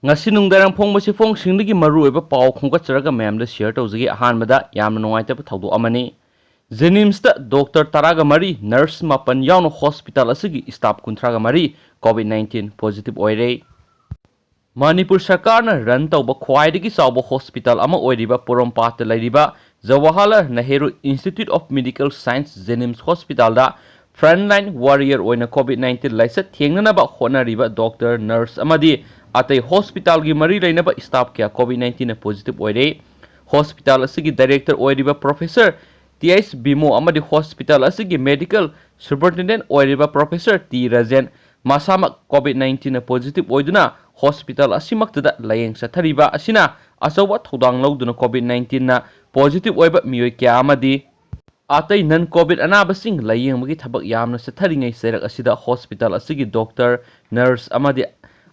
ngasi nungdarang phongbasi phongsingi maruoiba paw khongkacharaga mayamda share tawjagi ahanbada yamna nungaitaba thawdo amani JNIMS da Dr. Taraga Mari nurse mapan yauna hospital asigi staff kuntraga mari COVID-19 positive oire Manipur Sarkar na run tawba khwaidagi chawba hospital ama oiriba Porompat lairiba Jawaharlal Nehru Institute of Medical Science JNIMS hospital da frontline warrior oina COVID-19 laisa thengnanaba honariba doctor nurse amadi atai hospital gi mari lainaba staff kya COVID-19 positive oire hospital asigi director oiriba professor TS Bimo amadi hospital asigi medical superintendent oiriba professor T Rajan masama COVID-19 positive oiduna hospital asimaktada layeng sathariba asina asawa thodang lawduna COVID-19 na positive oiba miyoi kya amadi atai non COVID anabasing layeng magi thabak yamna satharingai serak asida hospital asigi doctor nurse amadi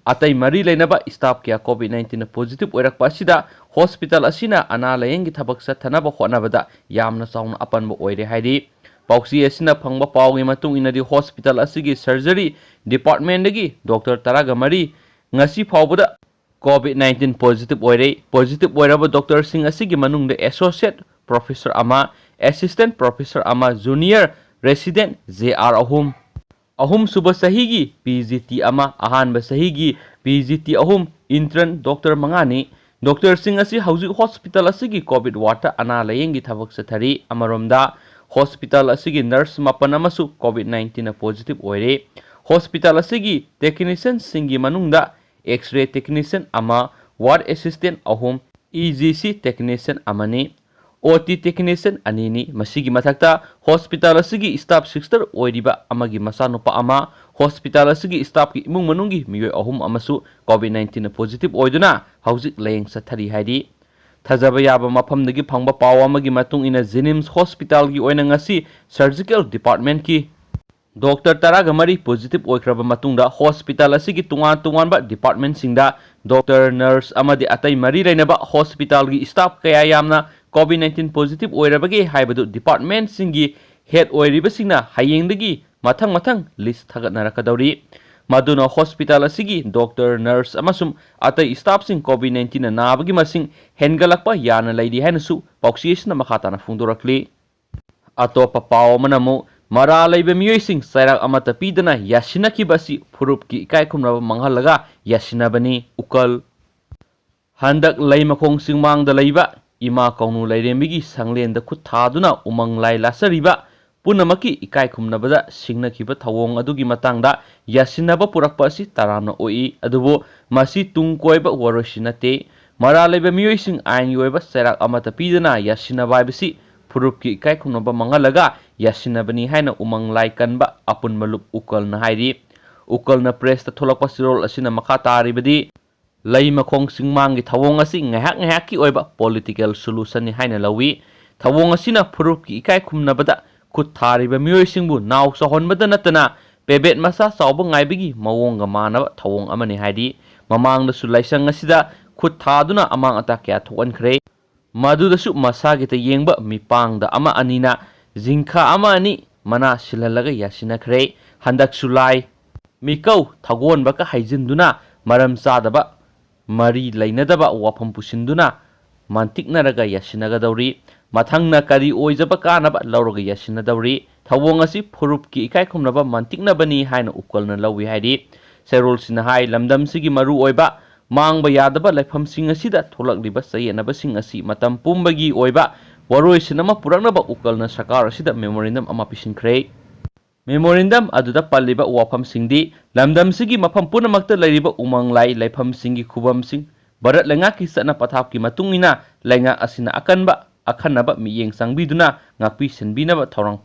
atai mari lainaba staff kya COVID-19 positive oirakpa asida hospital asina ana layeng gi thabak sathanaba honabada yamna chauna apanba oire haidi pausi asina phangba pawgi matung inadi hospital asigi surgery department dagi Dr. Taraga Mari ngasi phawbada COVID-19 positive oire positive oiraba doctor sing asigi manungda associate professor ama assistant professor ama junior resident JR ahum suba sahigi PGT ama ahanba sahigi PGT ahum intern Dr. Mangani Dr. Singh asi hauji hospital asigi COVID wata ana layengi thabak sathari amaromda hospital asigi nurse mapan amasu COVID-19 positive oire hospital asigi technician singi manungda x-ray technician ama ward assistant ahum EGC technician amani OT technician anini masigi mathakta hospital asigi staff sister oiriba amagi masanupa ama hospital asigi staff ki imung manungi miyoi ahum amasu COVID-19 positive oiduna haujik layeng sathari haidi thajaba yaba mafamdagi phangba paw amagi matung ina JNIMS hospital gi oina ngasi surgical department ki Dr. Taraga Mari positive oikraba matungda hospital asigi tungan ba department singda doctor nurse amadi atai mari lainaba hospital gi staff kaya yamna COVID-19 positive oirabagi haibadu department singi head oiribasingna hayengdagi mathang list thagatnarakadauri maduna hospital asigi doctor nurse amasum atai staff sing COVID-19 nabagi masing hengalakpa yana laidi hainasu pauksiyesna makhatana phungdorakli atopa paw manamu mara laiba miyoising sairak amata pidana yasinakibasi phurup ki ikai khumnaba manghalaga yasinabani ukal handak laimakong singmangda laiba ima kaunu lairemigi sanglenda khut thaduna umang lai lasariba punamaki ikai khumnabada singnakiba thawong adugi matangda yasinaba purakpa asi taramna oi adubo masi tungkoiba warosinate mara laiba miyoising ain yoiba sairak amata pidana yasinaba bisi purupki ikai khumnaba mangalaga yasinabani haina umang lai kanba apun malup ukalna hairi ukalna press ta tholakpa sirol asina makha taribadi lai makhong singmangi thawong asi ngahak ki oiba political solution ni haina lawi thawong asina purupki ikai khumnabada khut thariba miyoi singbu naw sahonbada natana pebet masa sawba ngaibigi mawonga manaba thawong amani haidi mamangda su laisang asida khut thaduna amang ata kya thokankhre madudasu masagita yengba mipangda ama anina jingkha ama ani mana silalaga yasinakhre handak sulai mikau thagon baka haijinduna maram sadaba mari lainadaba wafam pusinduna mantiknaraga yasinagadawri mathangna kari oijaba kanaba lawraga yasinadawri thawong asi phurupki ikai khumnaba mantiknabani haina ukalna lawi haidi serol sina hai lamdam sigi maru oiba mangba yadaba laifam sing asida tholakliba sayenaba sing asi matam pumbagi oiba waroi sinama puraknaba ukalna sakar asida memorandum ama pisinkhre memorandum aduda palliba wafam singdi lamdam sigi mafam punamakta lairiba umang lai laifam singi khubam sing barat lenga ki sana pathap ki matungina lenga asina akanaba miyeng sangbiduna ngakpi sinbinaba thorang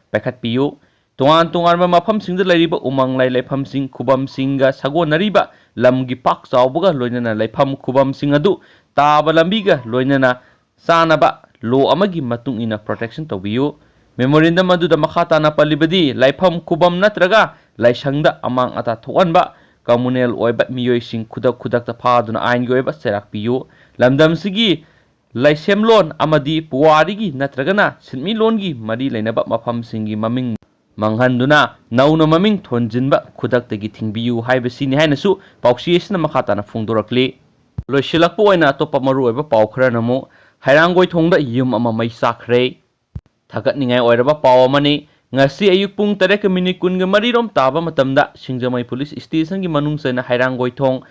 pekhat piyu tongan ma mafam singda lairiba umang lai laifam sing khubam singa sagonariba lamgi pak chawbaga loinana laifam khubam sing adu taba lambiga loinana sanaba lo amagi matung ina protection tobiyu memorandum aduda makhatana palibadi laifam khubam natraga laisangda amang ata thokanba communal oiba miyoi sing khudak ta phaduna ain goiba serak piyu lamdam sigi laisemlon amadi puwari gi natragana sinmi lon gi mari lainaba mafam singi maming manghanduna nauna maming thonjinba khudaktagi thingbiyu haibasini hainasu pausi asina makhatana phungdorakli loisilakpa oina atopa maru oiba pau khara namu hairangoi thongda yum ama mai sakre thagatningai oiraba pau amani ngasi ayuk pung 3:10 rom taba matamda singjamai police station gi manungsena hairangoi thong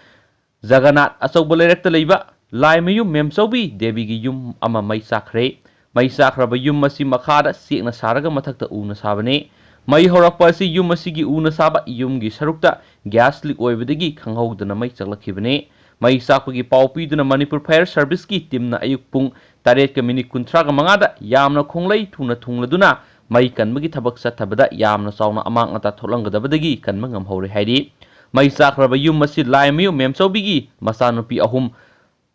jaganat achauba lerekta leiba laimayu memchaubi devi gi yum ama mai sakraba yum masi makhada sekna saraga mathakta una sabane mai horakpa si yum masi gi una saba yum gi sarukta gas leak oibadagi khanghaudana mai chaklakhibane mai sakpagi pawpiduna manipur fire service ki timna ayuk pung 3:30 da yamna khonglai thuna thungladuna mai kanbagi thabak sathabada yamna sauna amang ata tholangadabadagi kanma ngamhore hairi mai sakraba yum masi laimayu memchobigi masanupi ahum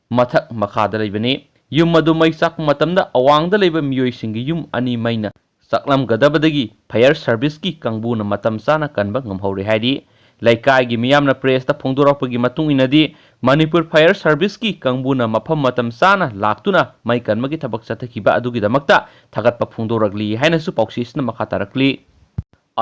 mathak makhada leibane yum madu mai sak matamda awangda leiba miyoi singi yum ani maina saklam gadabadagi fire service ki kangbuna matam sana kanba ngamhore hairi laikai gi miyamna press ta phongdorakpagi matung inadi manipur fire service ki kangbuna mafam matam sana laktuna mai kanmagi thabak sathakiba adugi damakta thagatpa phongdorakli haina su pauksisna makhatarakli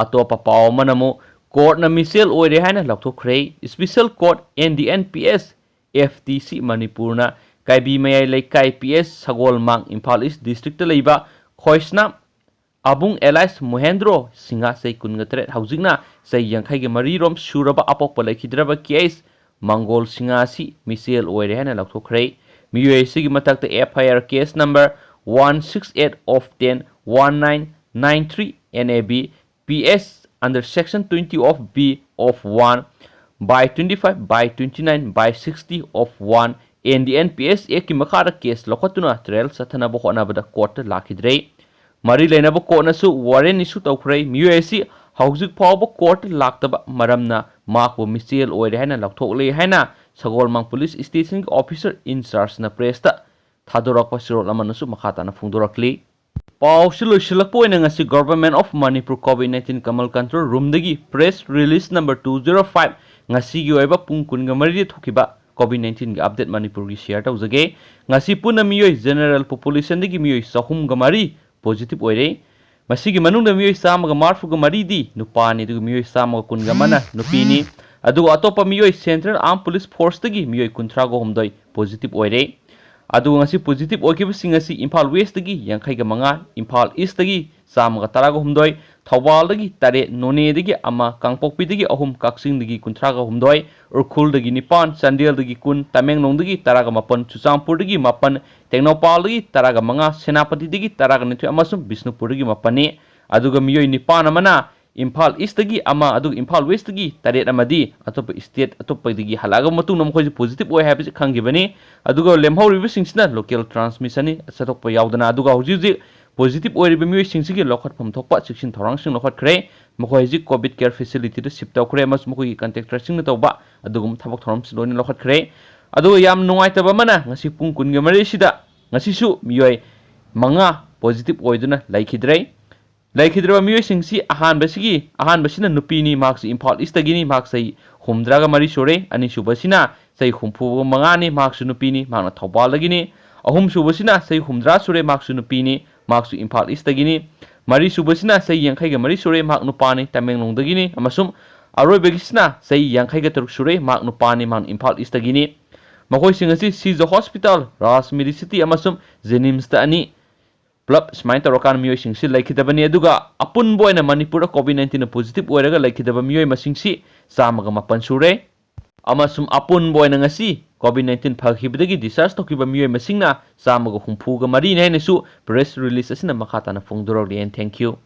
atopa paw manamo court na misel oire haina lakthokre special court NDNPS FTC manipur na kaibi mayai laikai PS sagol mang Imphal East district ta leiba khoisna abung Elias Mohendro singa sei kungatret haujingna sei yangkhai ge mari rom suraba apok palai khidraba case mangol singa si misel oire hana lakthokre miyoi sigi matakta FIR case number 168 of 10 1993 NAB PS under section 20 of B of 1 by 25 by 29 by 60 of 1 NDNPS ki makhara case lokotuna trial sathana bo honabada court lakhidre mari lenaba court nasu warrant issue tawkhre miyoi hauzik pawba court laktaba maramna makbo misel oire haina lakthokle haina sagolmang police station officer in charge na press ta thadorakpa sirol amanasu makhatana phungdorakli paw silakpo ina ngasi government of Manipur COVID-19 kamal control room dagi press release number 205 ngasi gi oiba pung kungamari thokiba COVID-19 gi update Manipur gi share tawjage ngasi puna miyoi general population dagi miyoi sahum gamari positive oire masigi manungda miyoi samaga marfuga maridi nupani du miyoi samaga kungamana nupini adu atopa miyoi central armed police force dagi miyoi kuntrago homdoi positive oire adu ngasi positive okiba singasi Imphal West dagi 85 Imphal East dagi samaga tarago homdoi Thawal dagi tare none dagi ama kangpokpi dagi ahum kaksing dagi kuntraga homdoi urkhul dagi nipan Chandel dagi kun Tamenglong dagi taraga mapan Chuchampur dagi mapan Tengnopal dagi taraga manga Senapati dagi taraga nithu amasum Bisnupur dagi mapani aduga miyoi nipan amana Imphal East dagi ama aduga Imphal West dagi tare amadi atopa state atopa dagi halaga matung nam khoi positive oi habis khangibani aduga lemhori singsina local transmission ni satokpa yaudana aduga hoji positive oire be miyoi singsigi lokhat pham thokpa section thorang sing lokhat khre mokoi ji covid care facility to sip taw khre mas mokoi contact tracing na tawba adugum thabak thoram siloni lokhat khre adu yam nungai taba mana ngasi pung kun ge mari sida ngasi su miyoi manga positive oiduna laikhidra miyoi singsi ahan basina nupini marks Imphal East gini marks sai humdraga mari sore ani subasina sai humpu mangani marks nupini mangna thawbal lagini ahum subasina sai humdra sore marks nupini marks Imphal East gini mari subasina sai yangkhai ga mari sore mak nupani Tamenglong dagini amasum aroi begisna sai yangkhai ga teruk sore mak nupani man Imphal East gini makoi singasi Siza Hospital Ras Medicity amasum JNIMS ta ani Plub smain tarokan miyoi singsi laikhidabani aduga apun boina Manipur COVID-19 positive oiraga laikhidaba miyoi masingsi samaga mapan sure amasum apun boina ngasi COVID-19 phagibadagi discharge tokiba miyoi masingna samaga humpuga mari ne su press release asina makhatana phongdorok thank you